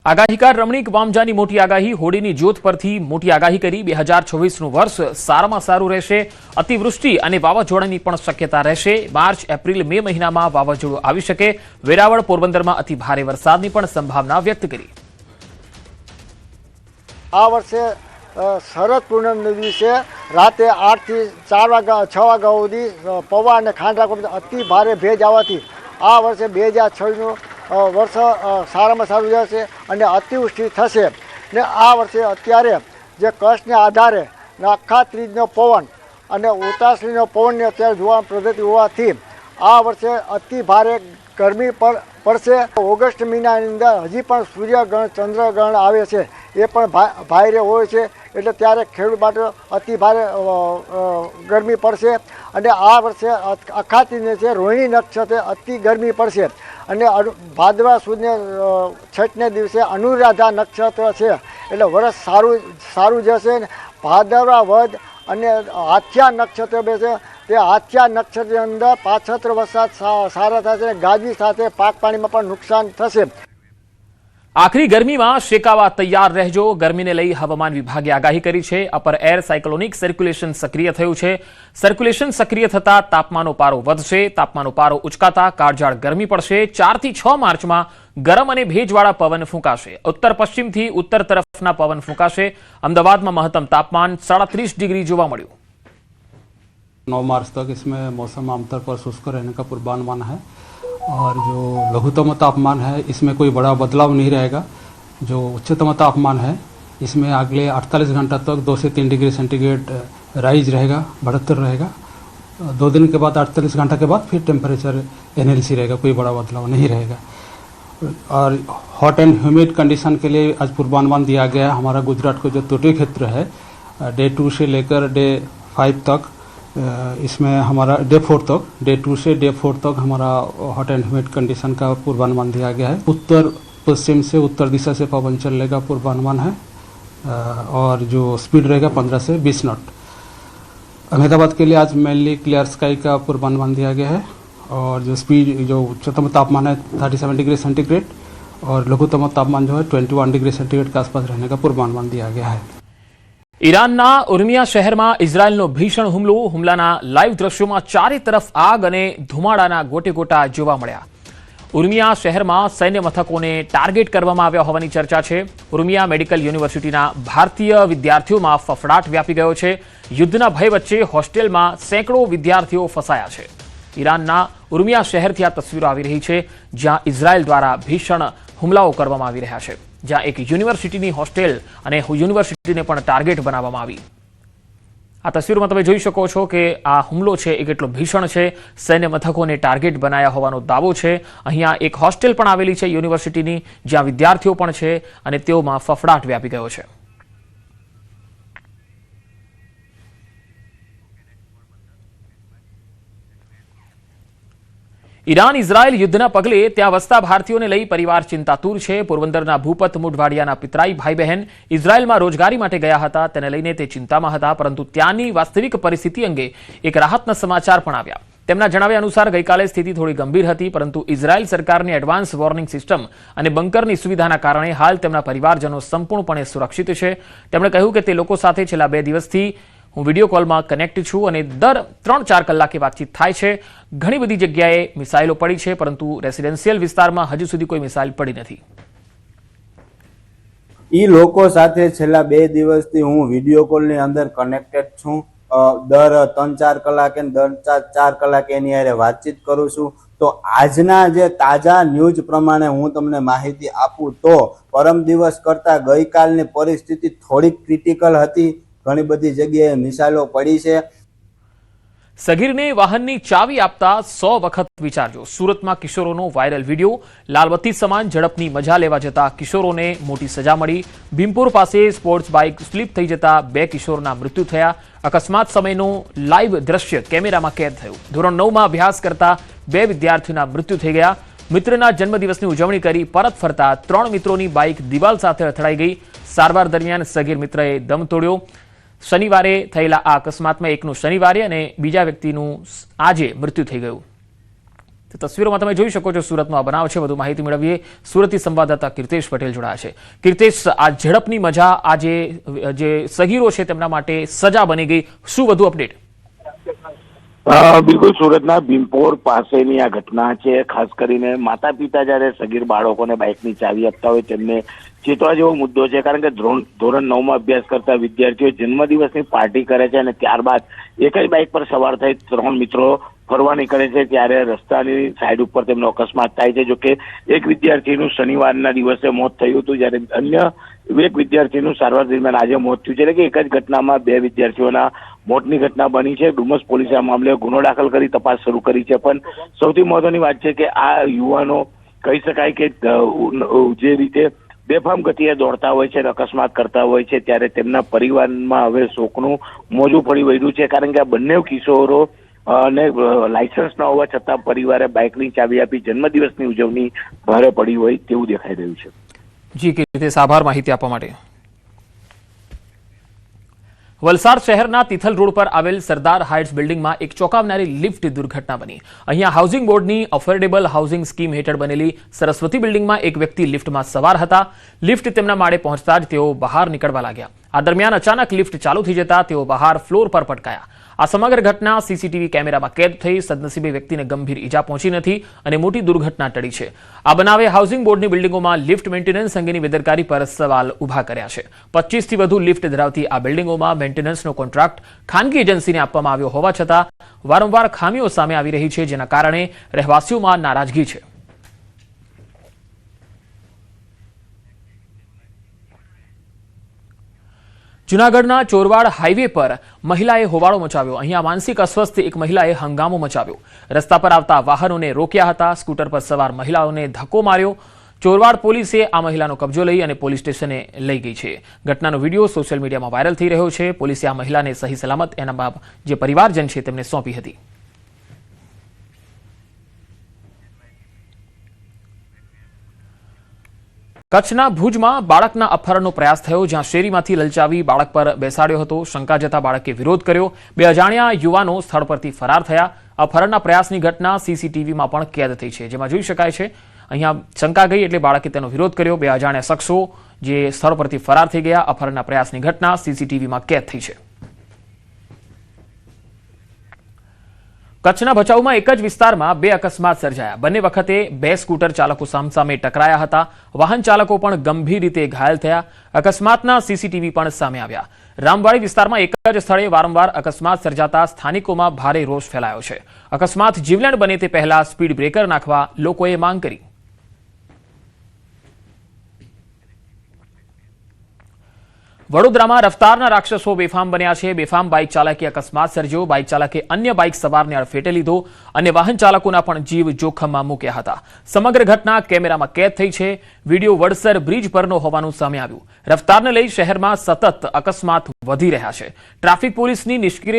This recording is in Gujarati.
આગાહીકાર રમણીક વામજાની મોટી આગાહી હોળીની જ્યોત પરથી મોટી આગાહી કરી 2026નું વર્ષ સારામાં સારું રહેશે। અતિવૃષ્ટિ અને વાવાઝોડાની પણ શક્યતા રહેશે। માર્ચ એપ્રિલ મે મહિનામાં વાવાઝોડું આવી શકે। વેરાવળ પોરબંદરમાં અતિ ભારે વરસાદની પણ સંભાવના વ્યક્ત કરી। આ વર્ષે શરદ પૂનમના દિવસે રાતે 8 થી 4 વાગ્યા 6 વાગ્યા સુધી પવન અને ખાંડરા અતિ ભારે ભેજ આવવાથી આ વર્ષે 2026નું વર્ષ સારામાં સારું રહેશે અને અતિવૃષ્ટિ થશે ને આ વર્ષે અત્યારે જે કચ્છને આધારે આખા ત્રીજનો પવન અને ઉતાસળીનો પવનની અત્યારે જોવા પદ્ધતિ હોવાથી આ વર્ષે અતિ ભારે ગરમી પડશે। ઓગસ્ટ મહિનાની અંદર હજી પણ સૂર્યગ્રહણ ચંદ્રગ્રહણ આવે છે, એ પણ ભારે હોય છે, એટલે ત્યારે ખેડૂત માટે અતિ ભારે ગરમી પડશે અને આ વર્ષે અખાત્રીજને છે રોહિણી નક્ષત્રે અતિ ગરમી પડશે અને ભાદરવા સુદને છઠને દિવસે અનુરાધા નક્ષત્ર છે એટલે વર્ષ સારું જશે। ભાદરવા વધ અને હાથિયા નક્ષત્ર બેસે તે હાથિયા નક્ષત્રની અંદર પાછત્ર વરસાદ સારા થશે, ગાજવી સાથે પાક પાણીમાં પણ નુકસાન થશે। આખરી ગરમીમાં શેકાવા તૈયાર રહેજો। ગરમીને લઈ હવામાન વિભાગે આગાહી કરી છે। અપર એર સાયક્લોનિક સર્ક્યુલેશન સક્રિય થયું છે। સર્ક્યુલેશન સક્રિય થતા તાપમાનનો પારો વધશે। તાપમાનનો પારો ઉચકાતા કાળઝાળ ગરમી પડશે। 4 થી 6 માર્ચમાં ગરમ અને ભેજવાળા પવન ફૂંકાશે। ઉત્તર પશ્ચિમથી ઉત્તર તરફના પવન ફૂંકાશે। અમદાવાદમાં મહત્તમ તાપમાન 37 ડિગ્રી જોવા મળ્યું। 9 मार्च तक इसमें मौसम आमतौर पर शुष्क रहने का पूर्वानुमान है और जो लघुत्तम तापमान है इसमें कोई बड़ा बदलाव नहीं रहेगा। जो उच्चतम तापमान है इसमें अगले 48 घंटा तक 2 से 3 डिग्री सेंटीग्रेड राइज रहेगा, बढ़ोत्तर रहेगा। 2 दिन के बाद 48 घंटा के बाद फिर टेम्परेचर एनएलसी रहेगा, कोई बड़ा बदलाव नहीं रहेगा। और हॉट एंड ह्यूमिड कंडीशन के लिए आज पूर्वानुमान दिया गया है। हमारा गुजरात को जो तटीय क्षेत्र है डे 2 से लेकर डे 5 तक, इसमें हमारा डे 4 तक, डे 2 से डे 4 तक हमारा हॉट एंड ह्यूमिड कंडीशन का पूर्वानुमान दिया गया है। उत्तर पश्चिम से उत्तर दिशा से पवन चलने का पूर्वानुमान है और जो स्पीड रहेगा 15 से 20 नॉट। अहमदाबाद के लिए आज मेनली क्लियर स्काई का पूर्वानुमान दिया गया है और जो स्पीड जो उच्चतम तापमान है 37 डिग्री सेंटीग्रेड और लघुत्तम तापमान जो है 21 डिग्री सेंटीग्रेड के आसपास रहने का पूर्वानुमान दिया गया है। ઈરાનના ઉર્મિયા શહેરમાં ઇઝરાયલનો ભીષણ હુમલો। હુમલાના લાઈવ દ્રશ્યોમાં ચારે તરફ આગ અને ધુમાડાના ગોટેગોટા જોવા મળ્યા। ઉર્મિયા શહેરમાં સૈન્ય મથકોને ટાર્ગેટ કરવામાં આવ્યા હોવાની ચર્ચા છે। ઉર્મિયા મેડિકલ યુનિવર્સિટીના ભારતીય વિદ્યાર્થીઓમાં ફફડાટ વ્યાપી ગયો છે। યુદ્ધના ભય વચ્ચે હોસ્ટેલમાં સેંકડો વિદ્યાર્થીઓ ફસાયા છે। ઈરાનના ઉર્મિયા શહેરથી આ તસવીરો આવી રહી છે, જ્યાં ઇઝરાયલ દ્વારા ભીષણ હુમલાઓ કરવામાં આવી રહ્યા છે, જ્યાં એક યુનિવર્સિટીની હોસ્ટેલ અને યુનિવર્સિટીને પણ ટાર્ગેટ બનાવવામાં આવી। આ તસવીરમાં તમે જોઈ શકો છો કે આ હુમલો છે એ કેટલો ભીષણ છે। સૈન્ય મથકોને ટાર્ગેટ બનાવ્યા હોવાનો દાવો છે। અહીંયા એક હોસ્ટેલ પણ આવેલી છે યુનિવર્સિટીની, જ્યાં વિદ્યાર્થીઓ પણ છે અને તેઓમાં ફફડાટ વ્યાપી ગયો છે। ઈરાન ઇઝરાયલ યુદ્ધના પગલે ત્યાં વસતા ભારતીયોને લઈ પરિવાર ચિંતાતુર છે। પોરબંદરના ભૂપત મુઢવાડિયાના પિતરાઈ ભાઈ બહેન ઇઝરાયલમાં રોજગારી માટે ગયા હતા, તેને લઈને તે ચિંતામાં હતા, પરંતુ ત્યાંની વાસ્તવિક પરિસ્થિતિ અંગે એક રાહતના સમાચાર પણ આવ્યા। તેમના જણાવ્યા અનુસાર ગઈકાલે સ્થિતિ થોડી ગંભીર હતી, પરંતુ ઇઝરાયલ સરકારની એડવાન્સ વોર્નિંગ સિસ્ટમ અને બંકરની સુવિધાના કારણે હાલ તેમના પરિવારજનો સંપૂર્ણપણે સુરક્ષિત છે। તેમણે કહ્યું કે તે લોકો સાથે છેલ્લા 2 દિવસથી હું વિડીયો કોલમાં કનેક્ટ છું અને દર 3-4 કલાકે વાતચીત થાય છે। ઘણી બધી જગ્યાએ મિસાઇલો પડી છે, પરંતુ રેસિડેન્શિયલ વિસ્તારમાં હજુ સુધી કોઈ મિસાઇલ પડી નથી। ઈ લોકો સાથે છેલ્લા 2 દિવસથી હું વિડીયો કોલની અંદર કનેક્ટેડ છું। દર 3-4 કલાકે દર 4 કલાકે એની હારે વાતચીત કરું છું। તો આજના જે તાજા ન્યૂઝ પ્રમાણે હું તમને માહિતી આપું તો પરમ દિવસ કરતા ગઈકાલની પરિસ્થિતિ થોડીક ક્રિટિકલ હતી। ઘણી બધી જગ્યાએ મિસાઇલો પડી છે। સગીરને વાહનની ચાવી આપતા 100 વખત વિચારજો। સુરતમાં કિશોરોનો વાયરલ વિડીયો। લાલબત્તી સમાન ઝડપની મજા લેવા જતા કિશોરોને મોટી સજા મળી। ભીમપુર પાસે સ્પોર્ટ્સ બાઇક સ્લીપ થઈ જતા 2 કિશોરના મૃત્યુ થયા। અકસ્માત સમયનો લાઈવ દ્રશ્ય કેમેરામાં કેદ થયું। ધોરણ 9માં અભ્યાસ કરતા 2 વિદ્યાર્થીઓના મૃત્યુ થઈ ગયા। મિત્રના જન્મદિવસની ઉજવણી કરી પરત ફરતા 3 મિત્રોની બાઇક દિવાલ સાથે અથડાઈ ગઈ। સારવાર દરમિયાન સગીર મિત્રએ દમ તોડ્યો। શનિવારે થયેલા આ અકસ્માતમાં એકનું શનિવારે અને બીજા વ્યક્તિનું આજે મૃત્યુ થઈ ગયું। તો તસવીરોમાં તમે જોઈ શકો છો સુરતનો આ બનાવ છે. વધુ માહિતી મેળવીએ. સુરતથી સંવાદદાતા કીર્તેશ પટેલ જોડાયા છે. કીર્તેશ, આ ઝડપની મજા, આ જે સગીરો છે તેમના માટે સજા બની ગઈ, શું વધુ અપડેટ? બિલકુલ, સુરતના ભીમપોર પાસેની આ ઘટના છે. ખાસ કરીને માતા પિતા જયારે સગીર બાળકોને બાઇકની ચાવી આપતા હોય તેમને ચેતવા જેવો મુદ્દો છે. કારણ કે ધોરણ 9માં અભ્યાસ કરતા વિદ્યાર્થીઓ જન્મદિવસની પાર્ટી કરે છે અને ત્યારબાદ એક જ બાઇક પર સવાર થઈ 3 મિત્રો ફરવા નીકળે છે, ત્યારે રસ્તાની સાઈડ ઉપર તેમનો અકસ્માત થાય છે. જોકે એક વિદ્યાર્થીનું શનિવારના દિવસે મોત થયું હતું, જ્યારે અન્ય એક વિદ્યાર્થીનું સારવાર દરમિયાન આજે મોત થયું છે. એટલે કે એક જ ઘટનામાં 2 વિદ્યાર્થીઓના મોતની ઘટના બની છે. ડુમસ પોલીસે આ મામલે ગુનો દાખલ કરી તપાસ શરૂ કરી છે. પણ સૌથી મહત્વની વાત છે કે આ યુવાનો કહી શકાય કે જે રીતે બેફામ ગતિએ દોડતા હોય છે, અકસ્માત કરતા હોય છે, ત્યારે તેમના પરિવારમાં હવે શોકનું મોજું પડી વળ્યું છે. કારણ કે આ બંને કિશોરો અને લાયસન્સ ન હોવા છતાં પરિવારે બાઇકની ચાવી આપી જન્મદિવસની ઉજવણી ભારે પડી હોય તેવું દેખાઈ રહ્યું છે. જી કીર્તેશ, આભાર માહિતી આપવા માટે. વલસાડ શહેરના તિથલ રોડ પર આવેલ સરદાર હાઇટ્સ બિલ્ડિંગમાં એક ચોંકાવનારી લિફ્ટ દુર્ઘટના બની. અહીંયા હાઉસિંગ બોર્ડની અફોર્ડેબલ હાઉસિંગ સ્કીમ હેઠળ બનેલી સરસ્વતી બિલ્ડિંગમાં એક વ્યક્તિ લિફ્ટમાં સવાર હતા. લિફ્ટ તેમના માળે પહોંચતા જ તેઓ બહાર નીકળવા લાગ્યા. આ દરમિયાન અચાનક લિફ્ટ ચાલુ થઈ જતા તેઓ બહાર ફ્લોર પર પટકાયા. આ સમગ્ર ઘટના સીસીટીવી કેમેરામાં કેદ થઈ. સદનસીબે વ્યક્તિને ગંભીર ઈજા પહોંચી નથી અને મોટી દુર્ઘટના ટળી છે. આ બનાવે હાઉસિંગ બોર્ડની બિલ્ડિંગોમાં લિફ્ટ મેન્ટેનન્સ અંગેની બેદરકારી પર સવાલ ઉભા કર્યા છે. 25થી વધુ લિફ્ટ ધરાવતી આ બિલ્ડિંગોમાં મેન્ટેનન્સનો કોન્ટ્રાક્ટ ખાનગી એજન્સીને આપવામાં આવ્યો હોવા છતાં વારંવાર ખામીઓ સામે આવી રહી છે, જેના કારણે રહેવાસીઓમાં નારાજગી છે. જૂનાગઢના ચોરવાડ હાઈવે પર મહિલાએ હોબાળો મચાવ્યો. અહીંયા માનસિક અસ્વસ્થ એક મહિલાએ હંગામો મચાવ્યો. રસ્તા પર આવતા વાહનોને રોક્યા હતા. સ્કૂટર પર સવાર મહિલાઓને ધક્કો માર્યો. ચોરવાડ પોલીસે આ મહિલાનો કબજો લઈ અને પોલીસ સ્ટેશને લઈ ગઈ છે. ઘટનાનો વિડીયો સોશિયલ મીડિયામાં વાયરલ થઈ રહ્યો છે. પોલીસે આ મહિલાને સહી સલામત એના જે પરિવારજન છે તેમને સોંપી હતી. કચ્છના ભુજમાં બાળકના અપહરણનો પ્રયાસ થયો, જ્યાં શેરીમાંથી લલચાવી બાળક પર બેસાડ્યો હતો. શંકા જતા બાળકે વિરોધ કર્યો. 2 અજાણ્યા યુવાનો સ્થળ પરથી ફરાર થયા. અપહરણના પ્રયાસની ઘટના સીસીટીવીમાં પણ કેદ થઈ છે, જેમાં જોઈ શકાય છે અહીંયા શંકા ગઈ એટલે બાળકે તેનો વિરોધ કર્યો. 2 અજાણ્યા શખ્સો જે સ્થળ પરથી ફરાર થઈ ગયા. અપહરણના પ્રયાસની ઘટના સીસીટીવીમાં કેદ થઈ છે. કચ્છના ભચાઉમાં એક જ વિસ્તારમાં 2 અકસ્માત સર્જાયા. બંને વખતે 2 સ્કૂટર ચાલકો સામસામે ટકરાયા હતા. વાહન ચાલકો પણ ગંભીર રીતે ઘાયલ થયા. અકસ્માતના સીસીટીવી પણ સામે આવ્યા. રામવાડી વિસ્તારમાં એક જ સ્થળે વારંવાર અકસ્માત સર્જાતા સ્થાનિકોમાં ભારે રોષ ફેલાયો છે. અકસ્માત જીવલેણ બને તે પહેલા સ્પીડ બ્રેકર નાખવા લોકોએ માંગ કરી. વડોદરામાં રફતારના રાક્ષસો બેફામ બન્યા છે. બેફામ બાઇક ચાલકે અકસ્માત સર્જ્યો. બાઇક ચાલકે અન્ય બાઇક સવારને અડફેટે લીધો અને વાહન ચાલકોના પણ જીવ જોખમમાં મૂક્યા હતા. સમગ્ર ઘટના કેમેરામાં કેદ થઈ છે. વિડીયો વડસર બ્રિજ પરનો હોવાનું સામે આવ્યું. રફતારને લઈ શહેરમાં સતત અકસ્માત વધી રહ્યા છે. ટ્રાફિક પોલીસની નિષ્ક્રિય